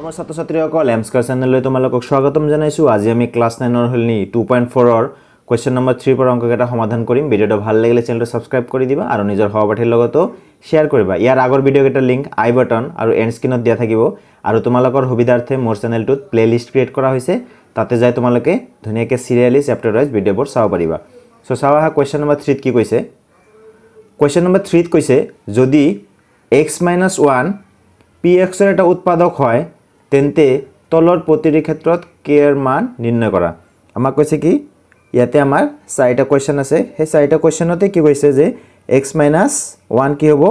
মৰমৰ ছাত্ৰ-ছাত্ৰীসকল এমস্কাৰ চেনেললৈ তোমালোকক স্বাগতম জনাইছো। আজি আমি ক্লাছ 9 ৰ হলনি 2.4 ৰ কোৱেশ্চন নম্বৰ 3 পৰা অংককেইটা সমাধান কৰিম। ভিডিওটো ভাল লাগিলে চেনেলটো সাবস্ক্ৰাইব কৰি দিবা আৰু নিজৰ সহপাঠীৰ লগতো শেয়াৰ কৰিবা। ইয়াৰ আগৰ ভিডিওকেইটাৰ লিংক আই বাটন আৰু এণ্ড স্ক্ৰীনত দিয়া থাকিব আৰু তোমালোকৰ সুবিধাৰ্থে মোৰ চেনেলটোত প্লেলিষ্ট ক্ৰিয়েট কৰা হৈছে। তাতে যাই তোমালোকে ধুনীয়াকৈ সিৰিয়ালি চেপ্টাৰ ওয়াইজ ভিডিওবোৰ চাব পাৰিবা। সো চাও আহা কোৱেশ্চন নম্বৰ 3 ত কি কৈছে। কোৱেশ্চন নম্বৰ 3 ত কৈছে যদি x - 1 px এৰ এটা উৎপাদক হয় তেন্তে তলৰ প্ৰতিৰ ক্ষেত্ৰত k এৰ মান নিৰ্ণয় কৰা। আমাক কৈছে কি ইয়াতে আমাৰ চাৰিটা কোৱেশ্চন আছে। সেই চাৰিটা কোৱেশ্চনতে কি কৈছে যে x - 1 কি হ'ব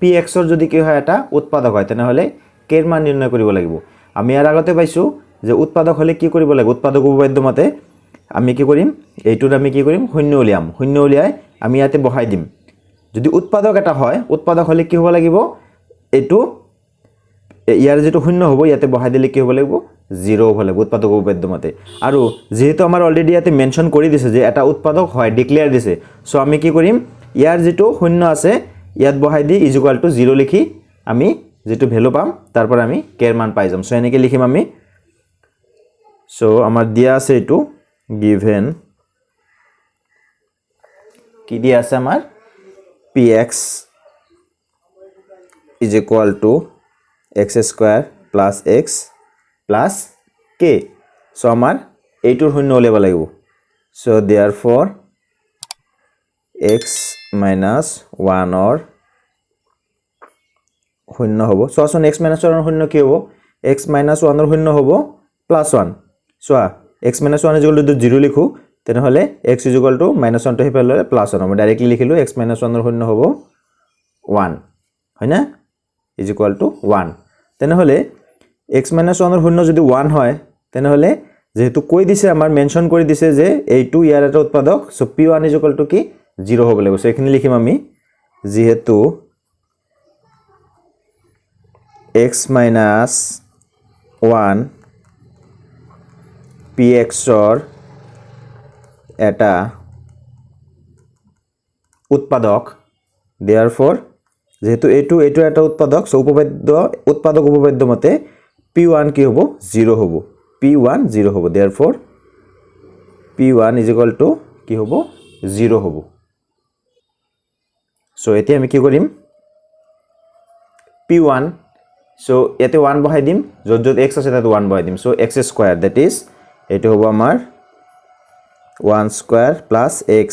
px এর যদি কি হয় এটা উৎপাদক হয় তেনেহলে k এর মান নিৰ্ণয় কৰিব লাগিব। আমি ইয়াৰ আগতে পাইছো যে উৎপাদক হলে কি কৰিব লাগিব। উৎপাদক উপপাদ্য মতে আমি কি কৰিম এইটোৰ আমি কি কৰিম শূন্য উলিয়াম। শূন্য উলিয়াই আমি ইয়াতে বহাই দিম। যদি উৎপাদক এটা হয় উৎপাদক হলে কি হ'ব লাগিব এইটো ইয়াৰ যেটো শূন্য হ'ব ইয়াতে বহাই দিলে কি হ'ব লাগিব 0 হ'ব লাগিব উৎপাদক উপপাদ্য মতে। আৰু যেহেতু আমাৰ অলৰেডি ইয়াতে মেনশন কৰি দিছে যে এটা উৎপাদক হয় ডিক্লেয়াৰ দিছে। সো আমি কি কৰিম ইয়াৰ যেটো শূন্য আছে ইয়াত বহাই দি = 0 লিখি আমি যেটো ভ্যালু পাম তারপর আমি k এর মান পাই যাম। সো এনেকে লিখিম আমি। সো আমাৰ দিয়া আছে এটো given কি দিয়া আছে আমাৰ px = x square plus x plus k. So আমাৰ এইটোৰ শূন্য উলিয়াব লাগিব। So therefore x - 1 or শূন্য হ'ব। So আসুন x - 1 এর শূন্য কি হ'ব x - 1 এর শূন্য হ'ব +1. So x - 1 = 0 লিখো তেনেহলে x = -1 টো হিফালে +1 আমি ডাইৰেক্টলি লিখিলো x - 1 এর শূন্য হ'ব 1 হয় না = 1 তেনেহলে x - 1 এর শূন্য যদি 1 হয় তেনেহলে যেহেতু কৈ দিছে আমাৰ মেনশন কৰি দিছে যে এইটো ইয়াৰ এটা উৎপাদক। সো p1 = কি 0 হ'ব লাগিব। সো এখানে লিখিম আমি যেহেতু x - 1 px এর এটা উৎপাদক therefore যেহেতু এইটো এটা উৎপাদক সো উৎপাদক উপপাদ্য মতে p1 কি হ'ব 0 হ'ব p1 0 হ'ব therefore p1 = কি হ'ব 0 হ'ব। সো এতিয়া আমি কি কৰিম p1 সো ইয়াতে 1 বহাই দিম যত যত x আছে তাতে 1 বহাই দিম। So x square that is এটো হ'ব আমাৰ 1 square plus x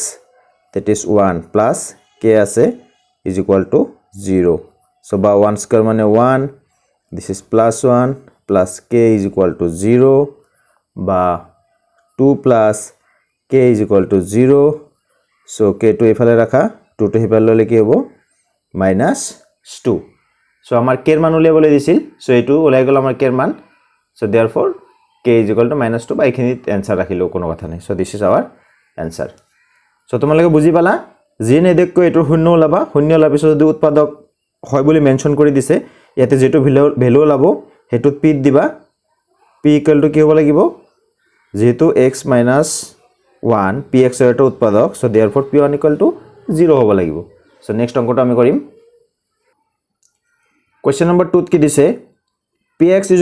that is 1 plus k আছে = 0. So by 1 square মানে 1 this is +1 plus k = 0 বা 2 plus k = 0. So k to এফালে রাখা 2 to হিফালে ললে কি হ'ব -2. So আমাৰ k এৰ মান উলিয়াবলৈ দিছিল। সো এটো ওলাই গল আমাৰ k এৰ মান। So therefore k = -2 বা এখিনিত आंसर ৰাখিলো কোনো কথা নাই। So this is our answer. So তোমালোকে বুজি পালা যে নেদেককৈ এটো শূন্য ওলাবা। শূন্য ওলাৰ পিছত যদি উৎপাদক হয় বুলি মেনশন কৰি দিছে ইয়াতে যেটো ভ্যালু ওলাব হেতুত p দিবা p = কি হ'ব লাগিব যেহেতু x - 1 px এর এটা উৎপাদক। সো therefore p1 = 0 হ'ব লাগিব। সো নেক্সট অংকটো আমি কৰিম। কোৱেশ্চন নম্বৰ 2 ত কি দিছে px =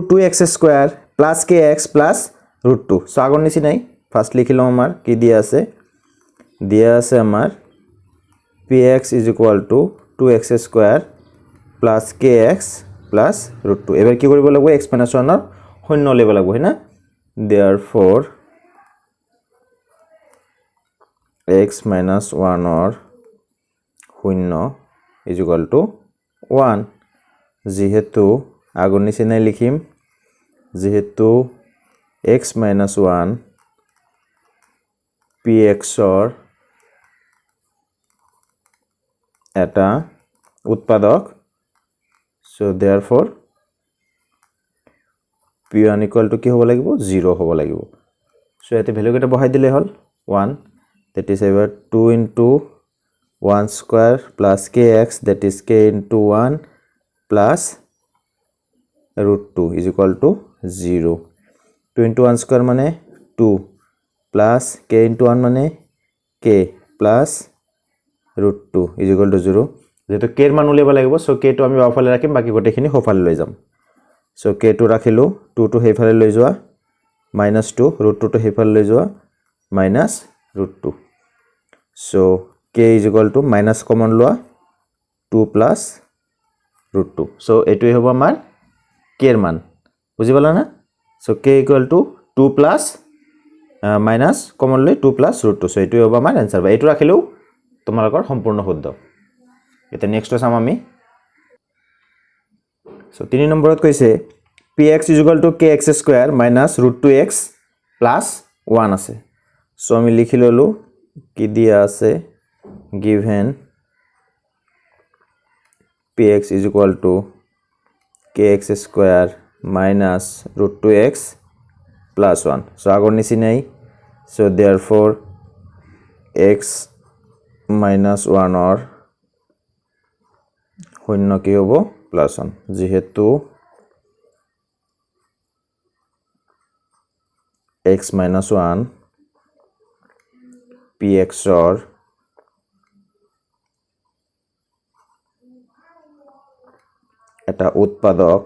2x² plus kx plus √2. So আগৰ নিচিনাই ফাৰ্স্ট লিখিলো আমাৰ কি দিয়া আছে আমাৰ px = 2x² plus kx plus √2. এবাৰ কি কৰিব লাগিব x - 1 এর শূন্য উলিয়াব লাগিব হয় না therefore x - 1 এর শূন্য = 1 যেহেতু আগৰ নিচিনাই লিখিম যেহেতু x - 1 px এর এটা উৎপাদক। সো therefore p1 = কি হ'ব লাগিব 0 হ'ব লাগিব। সো এতে ভ্যালু কেটা বহাই দিলে হল 1 that is ever 2 into 1 square plus kx that is k into 1 plus √2 = 0. 2 into 1 square মানে 2 plus k into 1 মানে k plus √2 = 0. যেহেতু k এর মান উলিয়াব লাগিব সো k টো আমি বাওফালে রাখিম বাকি গোটেখিনি সোফালে লৈ যাম। সো k2 ৰাখিলো 2 টো হেফালে লৈ যোৱা -2 √2 টো হেফালে লৈ যোৱা -√2 সো k মাইনাস কমন লোৱা 2 প্লাস √2 সো এটোই হ'ব আমাৰ k এর মান বুঝি পালা না so k = 2 plus minus common লৈ 2 প্লাস √2 সো এটোই হ'ব আমাৰ आंसर বা এটো ৰাখিলেও তোমালোকৰ সম্পূৰ্ণ শুদ্ধ এটা নেক্সট চাম আমি সো 3 নম্বৰত কৈছে px = kx² - √2x + 1 আছে সো আমি লিখি ললো কি দিয়া আছে given px = kx² - √2x + 1 so আগৰ নিচিনাই সো therefore x - 1 or শূন্য কি হ'ব +1 যেহেতু x - 1 px or এটা উৎপাদক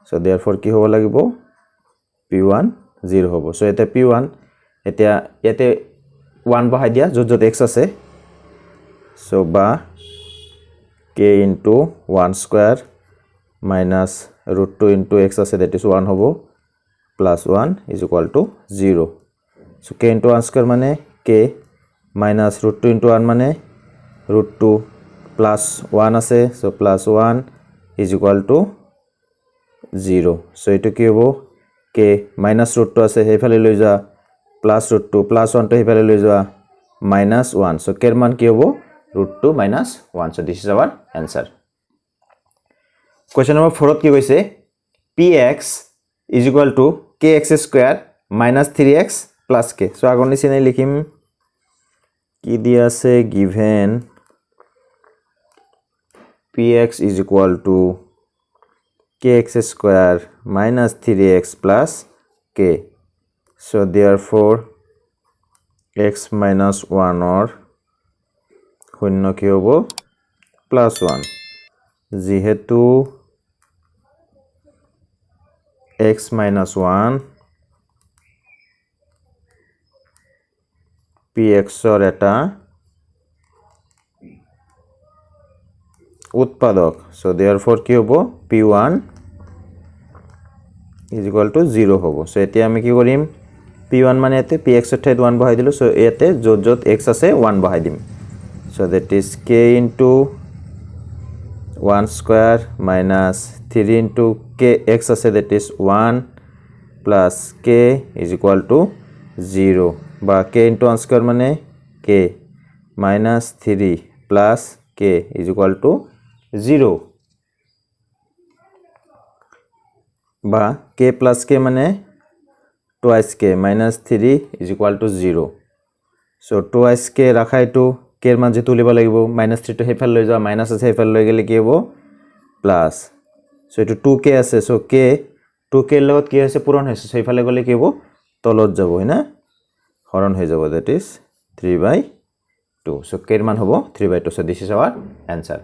সো therefore কি হ'ব লাগিব p1 0 হ'ব সো এটা p1 এতিয়া ইয়াতে 1 বহাই দিয়া যত যত x আছে সো বা k * 1² - √2 * x আছে that is 1 হ'ব +1 = 0 so k * 1² মানে k -√2 * 1 মানে √2 +1 আছে so +1 = 0 so এটো কি হ'ব k -√2 আছে হেফালে লৈ যা +√2 +1 টো হেফালে লৈ যা -1 so k এর মান কি হ'ব √2 - 1 so this is our answer question number 4 ত কি কৈছে px = kx² - 3x + k so আগৰ নিচিনাই লিখিম কি দিয়া আছে given px = kx² - 3x + k so therefore x - 1 or শূন্য কি হ'ব +1 যেহেতু x - 1 px or এটা উৎপাদক so therefore কি হ'ব p1 = 0 হ'ব so এতিয়া আমি কি কৰিম p1 মানে এতে px এর ঠাইত 1 বহাই দিলো so এতে যত যত x আছে 1 বহাই দিম so that is k * 1² - 3 * k x আছে that is 1 plus k = 0 বা k * 1² মানে k -3 plus k = 0 বা k plus k মানে twice k -3 = 0 so twice k রাখা এটো k এর মান যে তুলিব লাগিব -3 টো হেফাল লৈ যা মাইনাস আছে হেফাল লৈ গেলে কি হ'ব প্লাস so এটো 2k আছে so k 2k এর লগত কি আছে পূরণ হৈছে so হেফালে গলে কি হ'ব তলত যাব হয়না হরণ হৈ যাব that is 3/2 so k এর মান হ'ব 3/2 so this is our answer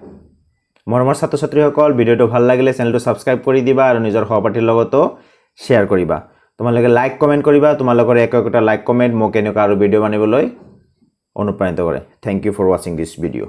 মৰমৰ ছাত্ৰ ছাত্ৰীসকল ভিডিওটো ভাল লাগিলে চেনেলটো সাবস্ক্ৰাইব কৰি দিবা আৰু নিজৰ সহপাঠীৰ লগতো শেয়াৰ কৰিবা তোমালোকে লাইক কমেন্ট কৰিবা তোমালোকৰ একটা লাইক কমেন্ট মোক এনেকা আৰু ভিডিও বনাবলৈ অনুপ্ৰাণিত কৰে thank you for watching this video